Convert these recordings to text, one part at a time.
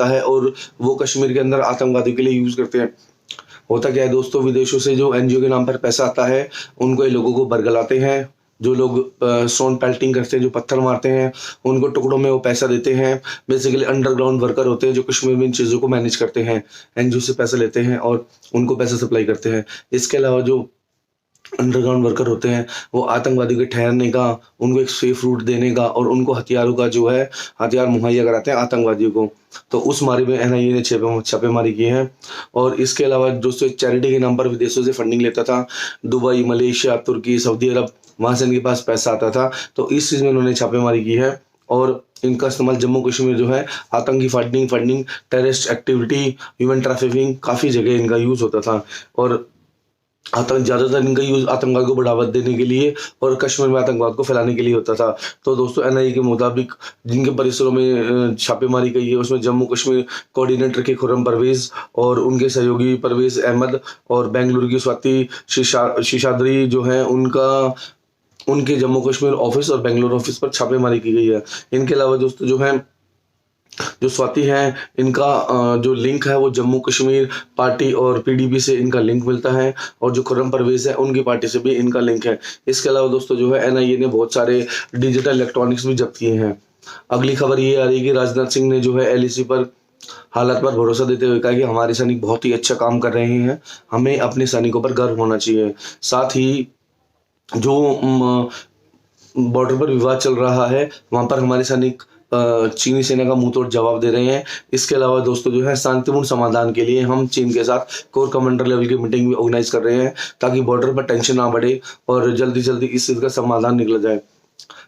जाता है और वो कश्मीर के अंदर आतंकवादियों के लिए यूज़ करते हैं। होता क्या है दोस्तों, विदेशों से जो एनजीओ के नाम पर पैसा आता है, उनको ये लोगों को बरगलाते हैं। जो लोग स्टोन पेल्टिंग करते हैं, जो पत्थर मारते हैं, उनको टुकड़ों में वो पैसा देते हैं। बेसिकली अंडरग्राउंड वर्कर होते हैं जो कश्मीर में इन चीज़ों को मैनेज करते हैं, एनजीओ से पैसे लेते हैं और उनको पैसा सप्लाई करते हैं। इसके अलावा जो अंडरग्राउंड वर्कर होते हैं, वो आतंकवादियों के ठहरने का, उनको एक सेफ रूट देने का और उनको हथियारों का जो है हथियार मुहैया कराते हैं आतंकवादियों को। तो उस मारे में एनआईए ने छापेमारी की है। और इसके अलावा दोस्तों चैरिटी के नाम पर विदेशों से फंडिंग लेता था, दुबई, मलेशिया, तुर्की, सऊदी अरब, वहाँ से इनके पास पैसा आता था। तो इस चीज़ में उन्होंने छापेमारी की है और इनका इस्तेमाल जम्मू कश्मीर जो है आतंकी funding, terrorist activity, human trafficking, काफ़ी जगह इनका यूज़ होता था। और ज़्यादातर इनका यूज़ आतंकवाद को बढ़ावा देने के लिए और कश्मीर में आतंकवाद को फैलाने के लिए होता था। तो दोस्तों एनआईए के मुताबिक जिनके परिसरों में छापेमारी की है, उसमें जम्मू कश्मीर कोऑर्डिनेटर के खुर्रम परवेज़ और उनके सहयोगी परवेज़ अहमद और बेंगलुरु की स्वाति शेषाद्री जो हैं, उनके जम्मू कश्मीर ऑफिस और बेंगलुरु ऑफिस पर छापेमारी की गई है। इनके अलावा दोस्तों जो स्वाति हैं, इनका जो लिंक है वो जम्मू कश्मीर पार्टी और पीडीपी से इनका लिंक मिलता है और जो खुर्रम परवेज़ है उनकी पार्टी से भी इनका लिंक है। इसके अलावा दोस्तों जो है एनआईए ने बहुत सारे डिजिटल इलेक्ट्रॉनिक्स भी जब्त किए हैं। अगली खबर ये आ रही है कि राजनाथ सिंह ने जो है एलएसी पर हालात पर भरोसा देते हुए कहा कि हमारे सैनिक बहुत ही अच्छा काम कर रहे हैं, हमें अपने सैनिकों पर गर्व होना चाहिए। साथ ही जो बॉर्डर पर विवाद चल रहा है, वहाँ पर हमारे सैनिक चीनी सेना का मुंह तोड़ जवाब दे रहे हैं। इसके अलावा दोस्तों जो है शांतिपूर्ण समाधान के लिए हम चीन के साथ कोर कमांडर लेवल की मीटिंग भी ऑर्गेनाइज कर रहे हैं, ताकि बॉर्डर पर टेंशन ना बढ़े और जल्दी जल्दी इस चीज़ का समाधान निकल जाए।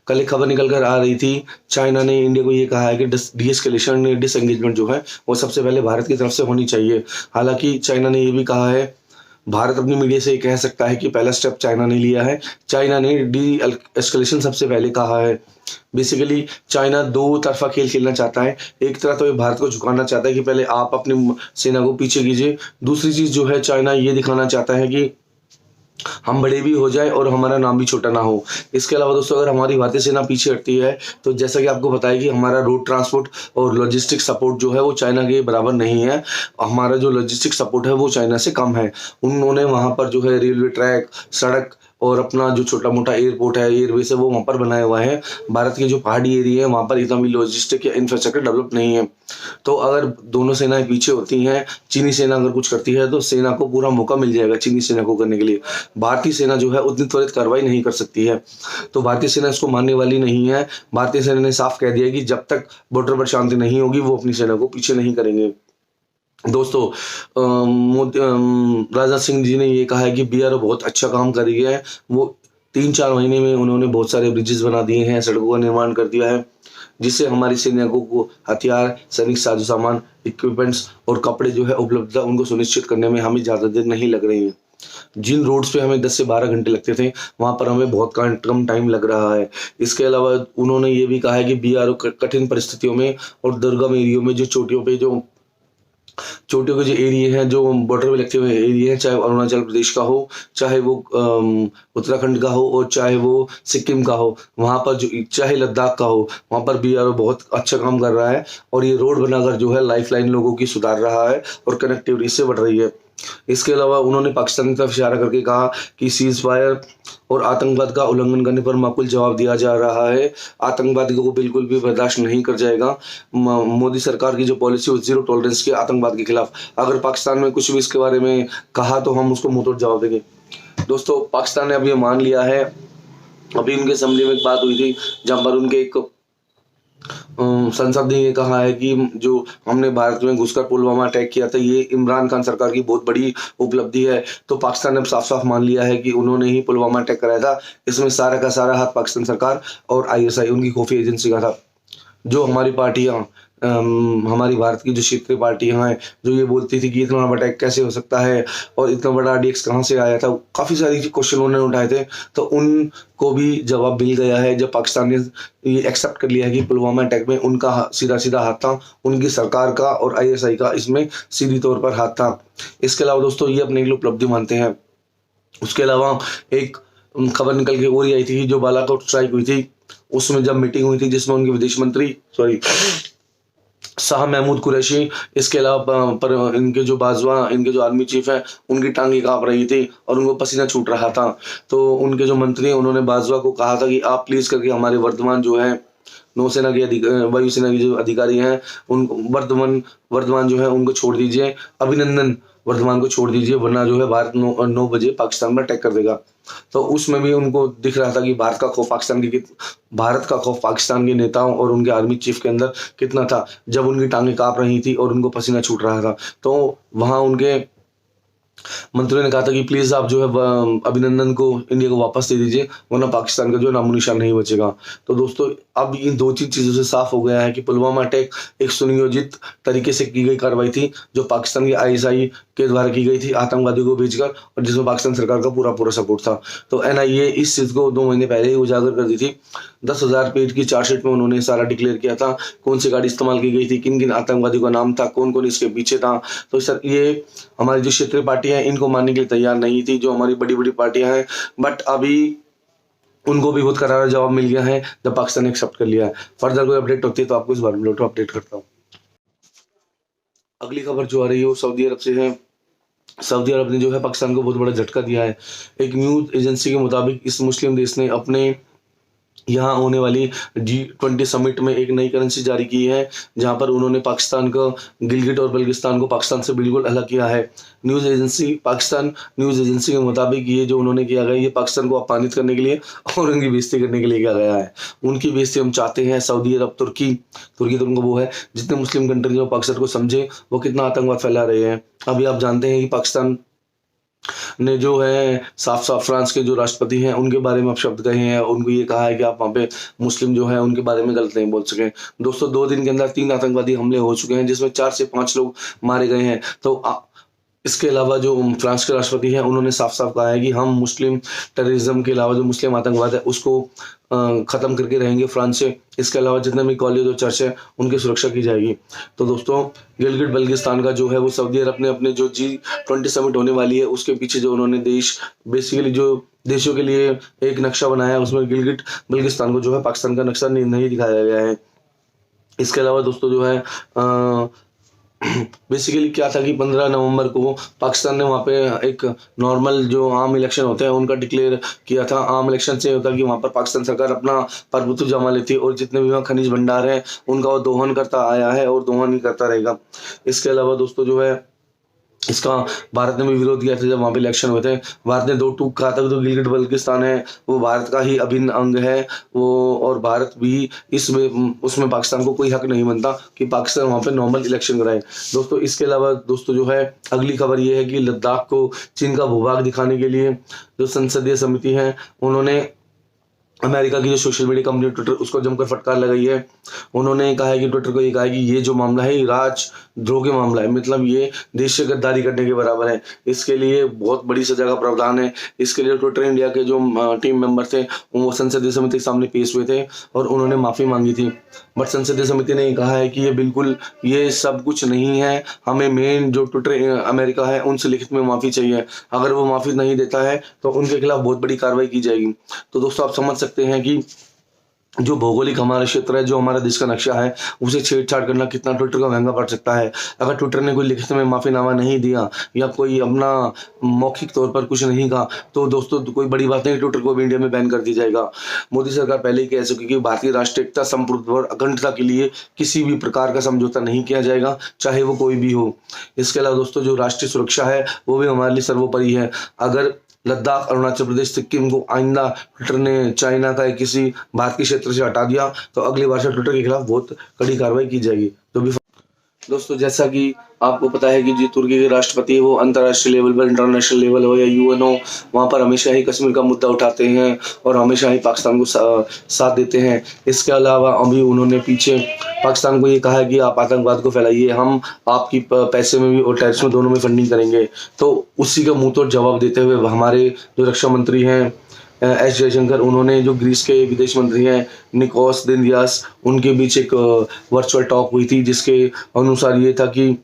कल एक खबर निकल कर आ रही थी, चाइना ने इंडिया को ये कहा है कि डीएस्केलेशन, डिसएंगेजमेंट जो है वो सबसे पहले भारत की तरफ से होनी चाहिए। हालांकि चाइना ने ये भी कहा है, भारत अपनी मीडिया से ये कह सकता है कि पहला स्टेप चाइना ने लिया है। चाइना ने डी एस्केलेशन सबसे पहले कहा है। बेसिकली चाइना दो तरफा खेल खेलना चाहता है। एक तरह तो ये भारत को झुकाना चाहता है कि पहले आप अपनी सेना को पीछे कीजिए। दूसरी चीज़ जो है, चाइना ये दिखाना चाहता है कि हम बड़े भी हो जाए और हमारा नाम भी छोटा ना हो। इसके अलावा दोस्तों अगर हमारी भारतीय सेना पीछे हटती है तो जैसा कि आपको पता है कि हमारा रोड ट्रांसपोर्ट और लॉजिस्टिक सपोर्ट जो है वो चाइना के बराबर नहीं है। हमारा जो लॉजिस्टिक सपोर्ट है वो चाइना से कम है। उन्होंने वहाँ पर जो है रेलवे ट्रैक, सड़क और अपना जो छोटा मोटा एयरपोर्ट है, एयरवेज है, वो वहाँ पर बनाया हुआ है। भारत के जो पहाड़ी एरिया है वहाँ पर इतना भी लॉजिस्टिक या इंफ्रास्ट्रक्चर डेवलप नहीं है। तो अगर दोनों सेनाएं पीछे होती हैं, चीनी सेना अगर कुछ करती है तो सेना को पूरा मौका मिल जाएगा चीनी सेना को करने के लिए। भारतीय सेना जो है उतनी त्वरित कार्रवाई नहीं कर सकती है, तो भारतीय सेना इसको मानने वाली नहीं है। भारतीय सेना ने साफ कह दिया कि जब तक बॉर्डर पर शांति नहीं होगी वो अपनी सेना को पीछे नहीं करेंगे। दोस्तों राजनाथ सिंह जी ने ये कहा है कि बीआरओ बहुत अच्छा काम कर रही है। वो 3-4 महीने में उन्होंने बहुत सारे ब्रिजेस बना दिए हैं, सड़कों का निर्माण कर दिया है, जिससे हमारी सैनिकों को हथियार, सैनिक साजो सामान, इक्विपमेंट्स और कपड़े जो है उपलब्धता उनको सुनिश्चित करने में हमें ज़्यादा देर नहीं लग रही है। जिन रोड्स पे हमें 10 से 12 घंटे लगते थे, वहाँ पर हमें बहुत कम टाइम लग रहा है। इसके अलावा उन्होंने ये भी कहा है कि बीआरओ कठिन परिस्थितियों में और दुर्गम एरियो में जो चोटियों के जो एरिया हैं, जो बॉर्डर में लगते हुए एरिया हैं, चाहे अरुणाचल प्रदेश का हो, चाहे वो उत्तराखंड का हो और चाहे वो सिक्किम का हो, वहाँ पर जो चाहे लद्दाख का हो, वहाँ पर बीआरओ बहुत अच्छा काम कर रहा है और ये रोड बनाकर जो है लाइफलाइन लोगों की सुधार रहा है और कनेक्टिविटी इससे बढ़ रही है। इसके अलावा उन्होंने पाकिस्तान की तरफ इशारा करके कहा कि सीज फायर और आतंकवाद का उल्लंघन करने पर माकूल जवाब दिया जा रहा है। आतंकवादियों को बिल्कुल भी बर्दाश्त नहीं कर जाएगा। मोदी सरकार की जो पॉलिसी है जीरो टॉलरेंस की आतंकवाद के खिलाफ। अगर पाकिस्तान में कुछ भी इसके बारे में कहा तो हम उसको मुंहतोड़ जवाब देंगे। दोस्तों पाकिस्तान ने अब ये मान लिया है। अभी उनके असेंबली में एक बात हुई थी जहाँ पर उनके एक संसद ने ये कहा है कि जो हमने भारत में घुसकर पुलवामा अटैक किया था, ये इमरान खान सरकार की बहुत बड़ी उपलब्धि है। तो पाकिस्तान ने अब साफ साफ मान लिया है कि उन्होंने ही पुलवामा अटैक कराया था। इसमें सारा का सारा हाथ पाकिस्तान सरकार और आईएसआई उनकी खुफिया एजेंसी का था। जो हमारी पार्टियां, हमारी भारत की जो क्षेत्रीय पार्टियां हैं, जो ये बोलती थी कि इतना बड़ा अटैक कैसे हो सकता है और इतना बड़ा आरडीएक्स कहाँ से आया था, काफ़ी सारी क्वेश्चन उन्होंने उठाए थे। तो उनको भी जवाब मिल गया है जब पाकिस्तान ने ये एक्सेप्ट कर लिया है कि पुलवामा अटैक में उनका सीधा सीधा हाथ था, उनकी सरकार का और आईएसआई का इसमें सीधी तौर पर हाथ था। इसके अलावा दोस्तों ये अपने लिए उपलब्धि मानते हैं। उसके अलावा एक खबर निकल के और आई थी, जो बालाकोट स्ट्राइक हुई थी उसमें जब मीटिंग हुई थी जिसमें उनके विदेश मंत्री शाह महमूद कुरैशी, इसके अलावा पर इनके जो बाजवा, इनके जो आर्मी चीफ है, उनकी टांगे कांप रही थी और उनको पसीना छूट रहा था। तो उनके जो मंत्री हैं उन्होंने बाजवा को कहा था कि आप प्लीज करके हमारे वर्धमान जो है नौसेना के वायुसेना के जो अधिकारी हैं उनको वर्धमान वर्धमान जो है उनको छोड़ दीजिए, अभिनंदन वर्धमान को छोड़ दीजिए, वरना जो है भारत 9 बजे पाकिस्तान पर अटैक कर देगा। तो उसमें भी उनको दिख रहा था कि भारत का खौफ पाकिस्तान के नेताओं और उनके आर्मी चीफ के अंदर कितना था, जब उनकी टांगें कांप रही थी और उनको पसीना छूट रहा था। तो वहां उनके मंत्रियों ने कहा था कि प्लीज आप जो है अभिनंदन को इंडिया को वापस दे दीजिए, वरना पाकिस्तान का जो नामो निशान नहीं बचेगा। तो दोस्तों अब इन दो चीजों से साफ हो गया है कि पुलवामा अटैक एक सुनियोजित तरीके से की गई कार्रवाई थी, जो पाकिस्तान की आईएसआई के द्वारा की गई थी आतंकवादियों को भेजकर, और जिसमें पाकिस्तान सरकार का पूरा पूरा सपोर्ट था। तो एनआईए इस चीज को 2 महीने पहले ही उजागर कर दी थी। 10,000 पेज की चार्जशीट में उन्होंने सारा डिक्लेयर किया था, कौन सी गाड़ी इस्तेमाल की गई थी, किन किन आतंकवादियों का नाम था, कौन कौन इसके पीछे था। तो सर ये हमारी जो क्षेत्रीय पार्टियां हैं इनको मानने के लिए तैयार नहीं थी, जो हमारी बड़ी बड़ी पार्टियां हैं, बट अभी उनको भी बहुत करारा जवाब मिल गया है जब पाकिस्तान ने एक्सेप्ट कर लिया है। फर्दर कोई अपडेट होती है तो आपको इस बारे में अपडेट करता हूँ। अगली खबर जो आ रही है वो सऊदी अरब से है। सऊदी अरब ने जो है पाकिस्तान को बहुत बड़ा झटका दिया है। एक न्यूज एजेंसी के मुताबिक इस मुस्लिम देश ने अपने यहाँ होने वाली G20 समिट में एक नई करेंसी जारी की है, जहां पर उन्होंने पाकिस्तान को, गिलगिट और बल्गिस्तान को पाकिस्तान से बिल्कुल अलग किया है। पाकिस्तान न्यूज़ एजेंसी के मुताबिक ये जो उन्होंने किया गया, ये पाकिस्तान को अपमानित करने के लिए और उनकी बेइज्जती करने के लिए किया गया है। उनकी बेइज्जती हम चाहते हैं। सऊदी अरब, तुर्की तो उनको वो है, जितने मुस्लिम कंट्री जो पाकिस्तान को समझे वो कितना आतंकवाद फैला रहे हैं। अभी आप जानते हैं कि पाकिस्तान ने जो है साफ साफ फ्रांस के जो राष्ट्रपति हैं उनके बारे में अपशब्द कहे हैं, उनको ये कहा है कि आप वहाँ पे मुस्लिम जो है उनके बारे में गलत नहीं बोल सके। दोस्तों 2 दिन के अंदर 3 आतंकवादी हमले हो चुके हैं, जिसमें 4 से 5 लोग मारे गए हैं। तो इसके अलावा जो फ्रांस के राष्ट्रपति हैं उन्होंने साफ साफ कहा है कि हम मुस्लिम टेररिज्म के अलावा जो मुस्लिम आतंकवाद है उसको खत्म करके रहेंगे फ्रांस से। इसके अलावा जितने भी कॉलेज और चर्च है उनकी सुरक्षा की जाएगी। तो दोस्तों गिलगिट बल्गिस्तान का जो है वो सऊदी अरब ने अपने जो G20 समिट होने वाली है उसके पीछे जो उन्होंने बेसिकली जो देशों के लिए एक नक्शा बनाया है, उसमें गिलगिट बल्गिस्तान को जो है पाकिस्तान का नक्शा नहीं दिखाया गया है। इसके अलावा दोस्तों जो है बेसिकली क्या था कि 15 नवंबर को पाकिस्तान ने वहाँ पे एक नॉर्मल जो आम इलेक्शन होते हैं उनका डिक्लेयर किया था। आम इलेक्शन से होता है कि वहाँ पर पाकिस्तान सरकार अपना प्रभुत्व जमा लेती है और जितने भी वहाँ खनिज भंडार हैं उनका वो दोहन करता आया है और दोहन ही करता रहेगा। इसके अलावा दोस्तों जो है इसका भारत ने भी विरोध किया था जब वहाँ पे इलेक्शन हुए थे। भारत ने 2 टूक कहा था, जो गिलगिट बल्गिस्तान है वो भारत का ही अभिन्न अंग है वो, और भारत भी इसमें उसमें पाकिस्तान को कोई हक नहीं बनता कि पाकिस्तान वहाँ पे नॉर्मल इलेक्शन कराए। दोस्तों इसके अलावा दोस्तों जो है अगली खबर ये है कि लद्दाख को चीन का भूभाग दिखाने के लिए जो संसदीय समिति है उन्होंने अमेरिका की जो सोशल मीडिया कंपनी ट्विटर उसको जमकर फटकार लगाई है। उन्होंने कहा है कि ट्विटर को ये कहा है कि ये जो मामला है ये राजद्रोह के मामला है, मतलब ये देश से गद्दारी करने के बराबर है। इसके लिए बहुत बड़ी सजा का प्रावधान है। इसके लिए ट्विटर इंडिया के जो टीम मेंबर थे वो संसदीय समिति के सामने पेश हुए थे और उन्होंने माफी मांगी थी, बट संसदीय समिति ने कहा है कि ये बिल्कुल ये सब कुछ नहीं है, हमें मेन जो ट्विटर अमेरिका है उनसे लिखित में माफी चाहिए। अगर वो माफी नहीं देता है तो उनके खिलाफ बहुत बड़ी कार्रवाई की जाएगी। तो दोस्तों आप समझ सकते हैं कि जो भौगोलिक हमारा क्षेत्र है, जो हमारा देश का नक्शा है, उसे छेड़छाड़ करना कितना ट्विटर का महंगा पड़ सकता है। अगर ट्विटर ने कोई लिखित में माफीनामा नहीं दिया या कोई अपना मौखिक तौर पर कुछ नहीं कहा तो दोस्तों कोई बड़ी बात नहीं, ट्विटर को भी इंडिया में बैन कर दिया जाएगा। मोदी सरकार पहले ही कह चुकी कि भारतीय राष्ट्रीय एकता, संप्रभुत्व और अखंडता के लिए किसी भी प्रकार का समझौता नहीं किया जाएगा, चाहे वो कोई भी हो। इसके अलावा दोस्तों जो राष्ट्रीय सुरक्षा है वो भी हमारे लिए सर्वोपरि है। अगर लद्दाख, अरुणाचल प्रदेश, सिक्किम को आइंदा ट्विटर ने चाइना का किसी भारत के क्षेत्र से हटा दिया तो अगली बार से ट्विटर के खिलाफ बहुत कड़ी कार्रवाई की जाएगी। तो भी दोस्तों जैसा कि आपको पता है कि जो तुर्की के राष्ट्रपति है वो अंतर्राष्ट्रीय लेवल पर, इंटरनेशनल लेवल हो या यूएन हो, वहाँ पर हमेशा ही कश्मीर का मुद्दा उठाते हैं और हमेशा ही पाकिस्तान को साथ देते हैं। इसके अलावा अभी उन्होंने पीछे पाकिस्तान को ये कहा है कि आप आतंकवाद को फैलाइए, हम आपकी पैसे में भी और टैक्स में दोनों में फंडिंग करेंगे। तो उसी का मुंह तोड़ जवाब देते हुए हमारे जो रक्षा मंत्री हैं एस जयशंकर, उन्होंने जो ग्रीस के विदेश मंत्री हैं निकोस देनदियास, उनके बीच एक वर्चुअल टॉक हुई थी जिसके अनुसार ये था कि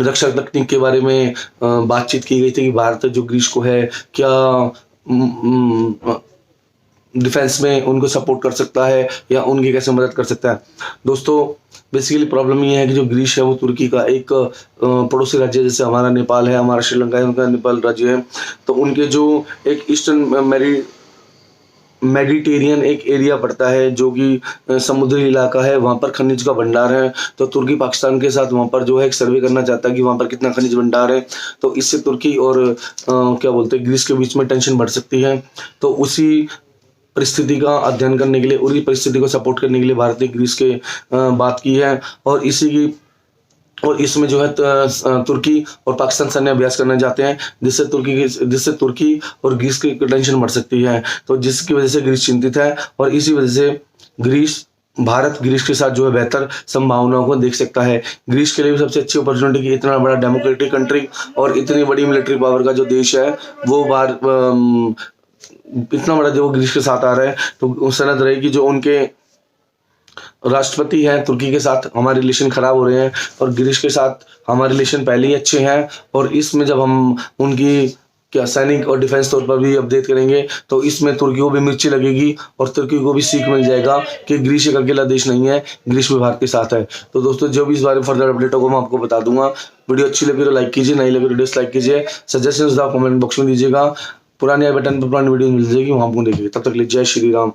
रक्षा तकनीक के बारे में बातचीत की गई थी कि भारत जो ग्रीस को है क्या डिफेंस में उनको सपोर्ट कर सकता है या उनकी कैसे मदद कर सकता है। दोस्तों बेसिकली प्रॉब्लम ये है कि जो ग्रीस है वो तुर्की का एक पड़ोसी राज्य है, जैसे हमारा नेपाल है, हमारा श्रीलंका है, उनका नेपाल राज्य है। तो उनके जो एक ईस्टर्न मेडिटेरियन एक एरिया पड़ता है जो कि समुद्री इलाका है, वहाँ पर खनिज का भंडार है। तो तुर्की पाकिस्तान के साथ वहाँ पर जो है एक सर्वे करना चाहता है कि वहाँ पर कितना खनिज भंडार है। तो इससे तुर्की और क्या बोलते हैं ग्रीस के बीच में टेंशन बढ़ सकती है। तो उसी परिस्थिति का अध्ययन करने के लिए, उसी परिस्थिति को सपोर्ट करने के लिए भारत ने ग्रीस के बात की है। और और इसमें जो है तुर्की और पाकिस्तान सैन्य अभ्यास करना चाहते हैं, जिससे तुर्की और ग्रीस की टेंशन बढ़ सकती है। तो जिसकी वजह से ग्रीस चिंतित है, और इसी वजह से भारत ग्रीस के साथ जो है बेहतर संभावनाओं को देख सकता है। ग्रीस के लिए भी सबसे अच्छी अपॉर्चुनिटी की इतना बड़ा डेमोक्रेटिक कंट्री और इतनी बड़ी मिलिट्री पावर का जो देश है वो इतना बड़ा जो ग्रीस के साथ आ रहा है, तो सनद रहेगी जो उनके राष्ट्रपति हैं तुर्की के साथ हमारे रिलेशन खराब हो रहे हैं और ग्रीस के साथ हमारे रिलेशन पहले ही अच्छे हैं। और इसमें जब हम उनकी क्या सैनिक और डिफेंस तौर पर भी अपडेट करेंगे तो इसमें तुर्की को भी मिर्ची लगेगी और तुर्की को भी सीख मिल जाएगा कि ग्रीस एक अकेला देश नहीं है, ग्रीस भी भारत के साथ है। तो दोस्तों जो भी इस बारे में फर्दर अपडेट होगा मैं आपको बता दूंगा। वीडियो अच्छी लगी तो लाइक कीजिए, नहीं लगी तो डिसलाइक कीजिए। सजेशंस कमेंट बॉक्स में दीजिएगा। पुराने बटन पर पुरानी वीडियो मिल जाएगी, वहाँ आपको देखिए। तब तक के लिए जय श्री राम।